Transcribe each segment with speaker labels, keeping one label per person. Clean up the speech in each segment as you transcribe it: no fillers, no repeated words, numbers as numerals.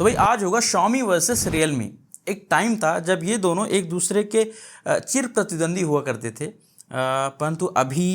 Speaker 1: तो भाई आज होगा Xiaomi वर्सेस Realme। एक टाइम था जब ये दोनों एक दूसरे के चिर प्रतिद्वंदी हुआ करते थे, परंतु अभी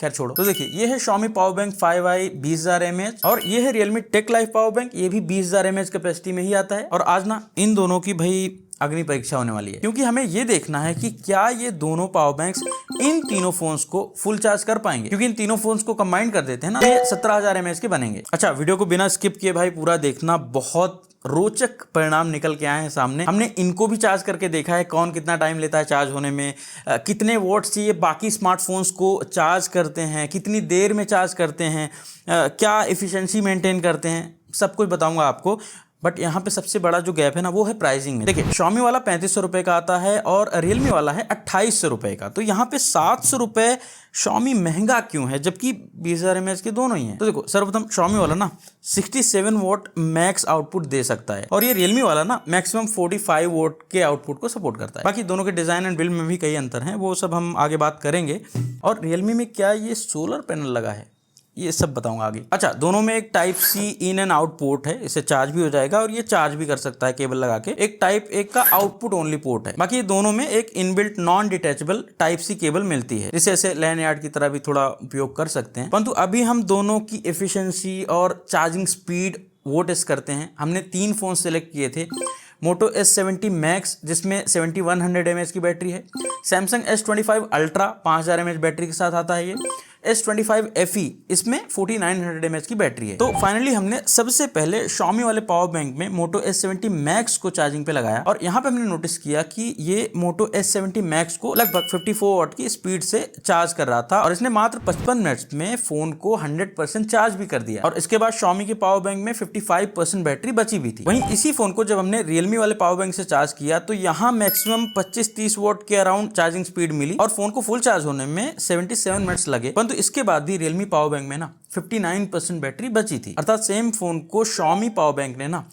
Speaker 1: खैर छोड़ो। तो देखिए, ये है Xiaomi power bank 5i 20,000 mAh और ये है Realme Tech Life power bank, ये भी 20,000 mAh कैपेसिटी में ही आता है। और आज ना इन दोनों की भाई अग्नि परीक्षा होने वाली है, क्योंकि हमें ये देखना है कि क्या ये दोनों पावर बैंक्स इन तीनों फोन्स को फुल चार्ज कर पाएंगे, क्योंकि इन तीनों फोन्स को कंबाइन कर देते हैं ना, ये 17,000 mAh के बनेंगे। अच्छा, वीडियो को बिना स्किप किए भाई पूरा देखना, बहुत रोचक परिणाम निकल के आए हैं सामने। हमने इनको भी चार्ज करके देखा है, कौन कितना टाइम लेता है चार्ज होने में, कितने वॉट्स चाहिए बाकी स्मार्टफोन्स को चार्ज करते हैं, कितनी देर में चार्ज करते हैं, क्या एफिशिएंसी मेंटेन करते हैं, सब कुछ बताऊंगा आपको। बट यहाँ पे सबसे बड़ा जो गैप है ना, वो है प्राइसिंग में। देखिए, Xiaomi वाला 3500 रुपये का आता है और Realme वाला है 2800 रुपये का। तो यहाँ पे 700 रुपये Xiaomi महंगा क्यों है, जबकि 20,000 mAh के दोनों ही हैं। तो देखो, सर्वप्रथम Xiaomi वाला ना 67 वॉट मैक्स आउटपुट दे सकता है और ये Realme वाला ना मैक्सिमम 45 वॉट के आउटपुट को सपोर्ट करता है। बाकी दोनों के डिजाइन एंड बिल्ड में भी कई अंतर हैं, वो सब हम आगे बात करेंगे। और Realme में क्या ये सोलर पैनल लगा है, ये सब बताऊंगा आगे। अच्छा, दोनों में एक type C in and out port है, इससे चार्ज भी हो जाएगा और ये चार्ज भी कर सकता है केबल लगा के। एक टाइप एक का आउटपुट ओनली पोर्ट है। बाकी ये दोनों में एक inbuilt non detachable type C cable मिलती है, जिसे ऐसे लैन यार्ड की तरह भी थोड़ा उपयोग कर सकते हैं। परंतु अभी हम दोनों की एफिशिएंसी और चार्जिंग स्पीड वो टेस्ट करते हैं। हमने 3 फोन सेलेक्ट किए थे। Moto S70 Max जिसमें 7100 mAh की बैटरी है, Samsung S25 Ultra 5000 mAh battery के साथ आता है ये, S25 FE इसमें 4900 mAh की बैटरी है। तो फाइनली हमने सबसे पहले Xiaomi वाले पावर बैंक में Moto S70 Max को चार्जिंग पे लगाया और यहाँ पे हमने नोटिस किया कि ये Moto S70 Max को लगभग 54 वॉट की स्पीड से चार्ज कर रहा था और इसने मात्र 55 मिनट्स में फोन को 100% चार्ज भी कर दिया। और इसके बाद Xiaomi के पावर बैंक में 55% बैटरी बची भी थी। वहीं इसी फोन को जब हमने Realme वाले पावर बैंक से चार्ज किया तो यहाँ मैक्सिमम 25-30 वॉट के अराउंड चार्जिंग स्पीड मिली और फोन को फुल चार्ज होने में 77 मिनट्स लगे। परंतु इसके बाद भी Realme पावर बैंक में ना 59% बैटरी बची थी, अर्थात सेम फोन को Xiaomi पावर बैंक ने ना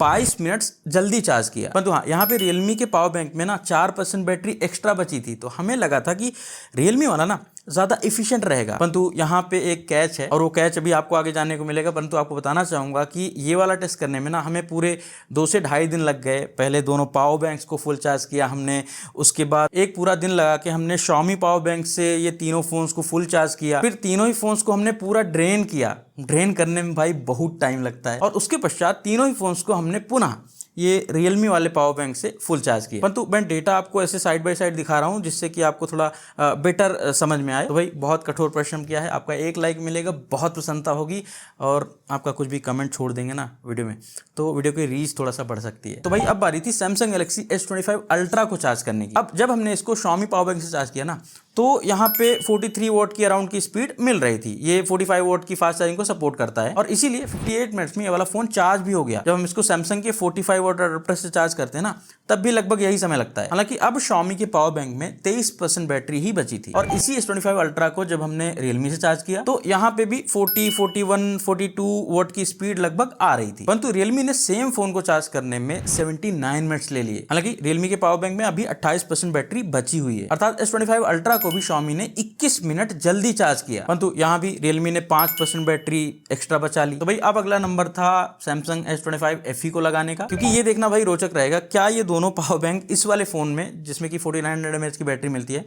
Speaker 1: 22 मिनट्स जल्दी चार्ज किया। परंतु हाँ, यहाँ पे Realme के पावर बैंक में ना 4% बैटरी एक्स्ट्रा बची थी, तो हमें लगा था कि Realme वाला ना ज़्यादा एफिशिएंट रहेगा। परंतु यहाँ पे एक कैच है और वो कैच अभी आपको आगे जानने को मिलेगा। परंतु आपको बताना चाहूँगा कि ये वाला टेस्ट करने में ना हमें पूरे 2 से ढाई दिन लग गए। पहले दोनों पावर बैंक्स को फुल चार्ज किया हमने, उसके बाद एक पूरा दिन लगा के हमने Xiaomi पावर बैंक से ये तीनों फोन्स को फुल चार्ज किया, फिर तीनों ही फोन्स को हमने पूरा ड्रेन किया। ड्रेन करने में भाई बहुत टाइम लगता है और उसके पश्चात तीनों ही फोन्स को हमने पुनः ये Realme वाले पावर बैंक से फुल चार्ज किया। परंतु मैं डेटा आपको ऐसे साइड बाय साइड दिखा रहा हूँ जिससे कि आपको थोड़ा बेटर समझ में आए। तो भाई बहुत कठोर परिश्रम किया है, आपका एक लाइक मिलेगा, बहुत प्रसन्नता होगी और आपका कुछ भी कमेंट छोड़ देंगे ना वीडियो में तो वीडियो की रीच थोड़ा सा बढ़ सकती है। तो भाई अब बारी थी Samsung Galaxy S25 Ultra को चार्ज करने की। अब जब हमने इसको Xiaomi पावर बैंक से चार्ज किया ना तो यहाँ पे 43 वॉट की अराउंड की स्पीड मिल रही थी। ये 45 वॉट की फास्ट चार्जिंग को सपोर्ट करता है और इसीलिए 58 मिनट्स में ये वाला फोन चार्ज भी हो गया। जब हम इसको Samsung के 45 वॉट अडेप्टर से चार्ज करते हैं ना तब भी लगभग यही समय लगता है। हालांकि अब Xiaomi के पावर बैंक में 23% बैटरी ही बची थी और इसी S25 Ultra को जब हमने Realme से चार्ज किया तो यहाँ पे भी 40, 41, 42 वॉट की स्पीड लगभग आ रही थी। परंतु Realme ने सेम फोन को चार्ज करने में 79 मिनट्स ले लिए। हालांकि Realme के पावर बैंक में अभी 28% बैटरी बची हुई है, अर्थात S25 Ultra को भी Xiaomi ने 21 मिनट जल्दी चार्ज किया। परंतु यहाँ भी Realme ने 5% बैटरी एक्स्ट्रा बचा ली। तो भाई अब अगला नंबर था Samsung S25 FE को लगाने का, क्योंकि ये देखना भाई रोचक रहेगा, क्या ये दोनों पावर बैंक इस वाले फोन में जिसमें कि 4900 mAh की बैटरी मिलती है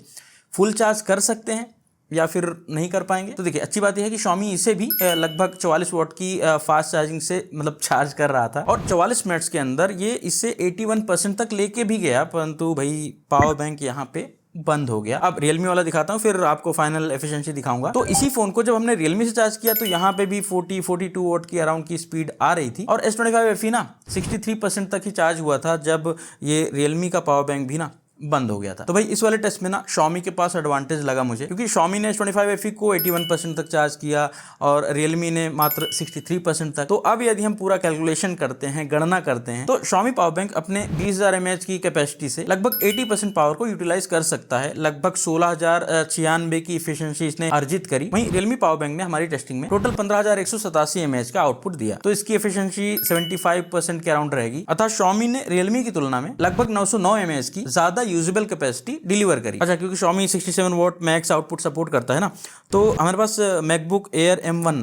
Speaker 1: फुल चार्ज कर सकते हैं या फिर नहीं कर पाएंगे। तो देखिए, अच्छी बात यह है कि Xiaomi इसे भी लगभग 44 वॉट की फास्ट चार्जिंग से मतलब चार्ज कर रहा था और 44 मिनट्स के अंदर ये इससे 81% तक लेके भी गया। परंतु भाई पावर बैंक यहाँ पे बंद हो गया। अब Realme वाला दिखाता हूँ, फिर आपको फाइनल एफिशिएंसी दिखाऊंगा। तो इसी फोन को जब हमने Realme से चार्ज किया तो यहाँ पे भी 42 वॉट की अराउंड की स्पीड आ रही थी और S25 FE ना 63% तक ही चार्ज हुआ था जब ये Realme का पावर बैंक भी ना बंद हो गया था। तो भाई इस वाले टेस्ट में ना Xiaomi के पास एडवांटेज लगा मुझे, क्योंकि Xiaomi ने S25 FE को 81% तक चार्ज किया और Realme ने मात्र 63% तक। तो अब यदि हम पूरा कैलकुलेशन करते हैं, गणना करते हैं, तो Xiaomi पावर बैंक अपने 20,000 mAh की कैपेसिटी से लगभग 80% पावर को यूटिलाइज कर सकता है। लगभग 16,096 की इफिशिएंसी इसने अर्जित करी। वहीं Realme पावर बैंक ने हमारी टेस्टिंग में टोटल 15,187 mAh का आउटपुट दिया, तो इसकी एफिशिएंसी 75% के अराउंड रहेगी। अतः Xiaomi ने Realme की तुलना में लगभग 909 mAh की ज्यादा यूजेबल कैपेसिटी डिलीवर करी। अच्छा, क्योंकि Xiaomi 67 what max output support करता है ना, तो हमारे पास मैकबुक एयर M1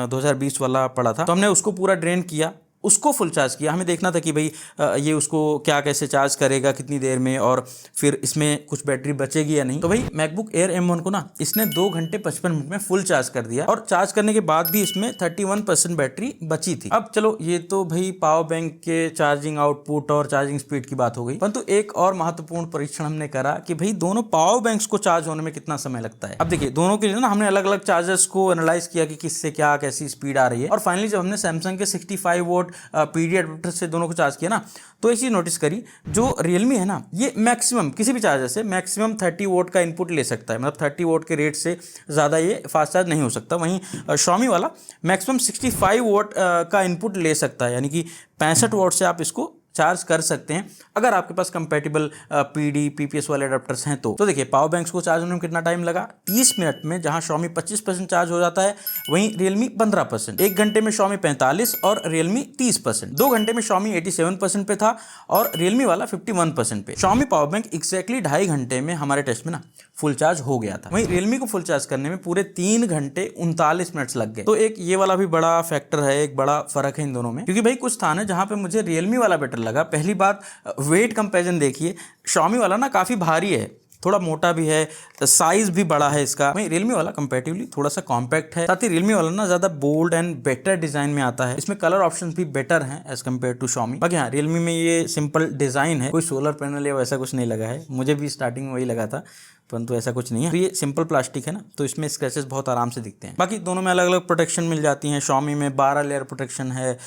Speaker 1: 2020 वाला पड़ा था, तो हमने उसको पूरा ड्रेन किया उसको फुल चार्ज किया। हमें देखना था कि भाई ये उसको क्या कैसे चार्ज करेगा कितनी देर में, और फिर इसमें कुछ बैटरी बचेगी या नहीं। तो भाई मैकबुक एयर M1 को ना इसने 2 घंटे 55 मिनट में फुल चार्ज कर दिया, और चार्ज करने के बाद भी इसमें 31% बैटरी बची थी। अब चलो ये तो भाई पावर बैंक के चार्जिंग आउटपुट और चार्जिंग स्पीड की बात हो गई, परंतु एक और महत्वपूर्ण परीक्षण हमने करा कि भाई दोनों पावर बैंक्स को चार्ज होने में कितना समय लगता है। अब देखिए दोनों के लिए ना हमने अलग अलग चार्जर्स को एनालाइज किया कि किससे क्या कैसी स्पीड आ रही है, और फाइनली जब हमने सैमसंग के 65 वोट PD एडाप्टर से दोनों को चार्ज किया ना, तो एक चीज नोटिस करी, जो रियलमी है ना ये मैक्सिमम किसी भी चार्जर से मैक्सिमम 30 वोट का इनपुट ले सकता है, मतलब 30 वोट के रेट से ज़्यादा ये फास्ट चार्ज नहीं हो सकता। वहीं Xiaomi वाला मैक्सिमम 65 वोट का इनपुट ले सकता है, यानी कि 65 वोट से आप इसको चार्ज कर सकते हैं अगर आपके पास कंपैटिबल PD PPS वाले अडाप्टर्स हैं तो देखिए पावर बैंक्स को चार्ज होने में कितना टाइम लगा, 30 मिनट में, जहां Xiaomi 25% चार्ज हो जाता है वहीं Realme 15%, 1 घंटे में Xiaomi 45% और Realme 30%, 2 घंटे में Xiaomi 87% पे था और Realme वाला 51% पे। Xiaomi पावर बैंक एग्जैक्टली 2.5 घंटे में हमारे टेस्ट में ना फुल चार्ज हो गया था, वहीं Realme को फुल चार्ज करने में पूरे 3 घंटे 39 मिनट लग गए। तो एक ये वाला भी बड़ा फैक्टर है, एक बड़ा फर्क है इन दोनों में, क्योंकि भाई कुछ स्थान है जहां पे मुझे Realme वाला बेटर लगा। पहली बात वेट कंपैरिजन देखिए, Xiaomi वाला ना काफ़ी भारी है, थोड़ा मोटा भी है, साइज भी बड़ा है इसका, वहीं Realme वाला कंपैरेटिवली थोड़ा सा कॉम्पैक्ट है। साथ ही Realme वाला ना ज़्यादा बोल्ड एंड बेटर डिज़ाइन में आता है, इसमें कलर ऑप्शंस भी बेटर हैं एज कम्पेयर टू Xiaomi। बाकी हाँ Realme में ये सिंपल डिज़ाइन है, कोई सोलर पैनल या वैसा कुछ नहीं लगा है, मुझे भी स्टार्टिंग में वही लगा था, परंतु ऐसा कुछ नहीं है। तो ये सिंपल प्लास्टिक है ना, तो इसमें स्क्रैचेस बहुत आराम से दिखते हैं। बाकी दोनों में अलग अलग प्रोटेक्शन मिल जाती हैं, Xiaomi में 12 लेयर प्रोटेक्शन है,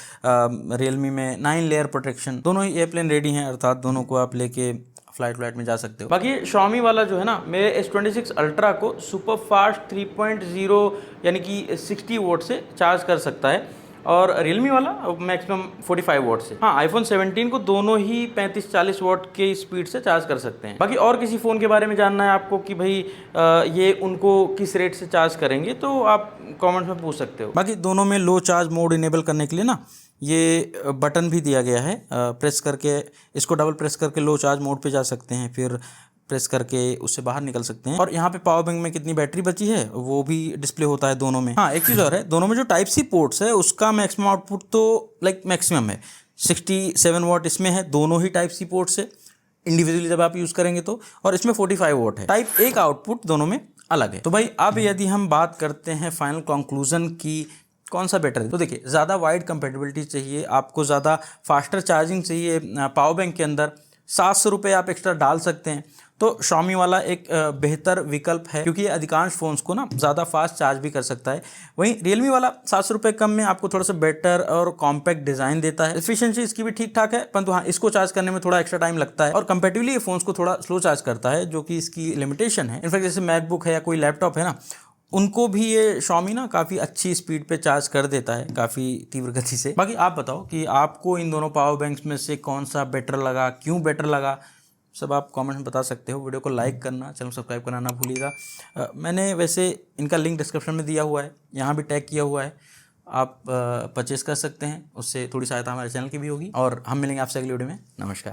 Speaker 1: Realme में 9 लेयर प्रोटेक्शन। दोनों ही एयरप्लेन रेडी हैं, अर्थात दोनों को आप लेके फ्लाइट में जा सकते हो। बाकी Xiaomi वाला जो है ना मेरे S26 Ultra को सुपर फास्ट 3.0 यानी कि 60 वोट से चार्ज कर सकता है, और Realme वाला मैक्सिमम 45 वोट से। हाँ iPhone 17 को दोनों ही 35-40 वोट की स्पीड से चार्ज कर सकते हैं। बाकी और किसी फ़ोन के बारे में जानना है आपको कि भाई ये उनको किस रेट से चार्ज करेंगे, तो आप कमेंट में पूछ सकते हो। बाकी दोनों में लो चार्ज मोड इनेबल करने के लिए ना ये बटन भी दिया गया है, प्रेस करके इसको डबल प्रेस करके लो चार्ज मोड पे जा सकते हैं, फिर प्रेस करके उससे बाहर निकल सकते हैं, और यहाँ पे पावर बैंक में कितनी बैटरी बची है वो भी डिस्प्ले होता है दोनों में। हाँ एक चीज़ और है, दोनों में जो टाइप सी पोर्ट्स है उसका मैक्सिमम आउटपुट तो मैक्सिमम है, 67 वॉट इसमें है, दोनों ही टाइप सी पोर्ट्स है इंडिविजुअली जब आप यूज़ करेंगे तो, और इसमें 45 वोट है। टाइप A का आउटपुट दोनों में अलग है। तो भाई अब यदि हम बात करते हैं फाइनल कंक्लूजन की कौन सा बेटर है, तो देखिए ज़्यादा वाइड कंपेटेबिलिटी चाहिए आपको, ज़्यादा फास्टर चार्जिंग चाहिए पावर बैंक के अंदर, 700 रुपये आप एक्स्ट्रा डाल सकते हैं, तो Xiaomi वाला एक बेहतर विकल्प है, क्योंकि ये अधिकांश फ़ोन्स को ना ज़्यादा फास्ट चार्ज भी कर सकता है। वहीं Realme वाला 700 रुपये कम में आपको थोड़ा सा बेटर और कॉम्पैक्ट डिज़ाइन देता है, एफिशिएंसी इसकी भी ठीक ठाक है, परंतु हाँ इसको चार्ज करने में थोड़ा एक्स्ट्रा टाइम लगता है, और कंपेटिवली ये फ़ोन्स को थोड़ा स्लो चार्ज करता है, जो कि इसकी लिमिटेशन है। इनफैक्ट जैसे मैकबुक है या कोई लैपटॉप है ना, उनको भी ये Xiaomi ना काफ़ी अच्छी स्पीड पे चार्ज कर देता है, काफ़ी तीव्र गति से। बाकी आप बताओ कि आपको इन दोनों पावर बैंक्स में से कौन सा बेटर लगा, क्यों बेटर लगा, सब आप कमेंट में बता सकते हो। वीडियो को लाइक करना, चैनल सब्सक्राइब करना ना भूलिएगा। मैंने वैसे इनका लिंक डिस्क्रिप्शन में दिया हुआ है, यहाँ भी टैग किया हुआ है, आप परचेस कर सकते हैं, उससे थोड़ी सहायता हमारे चैनल की भी होगी। और हम मिलेंगे आपसे अगली वीडियो में। नमस्कार।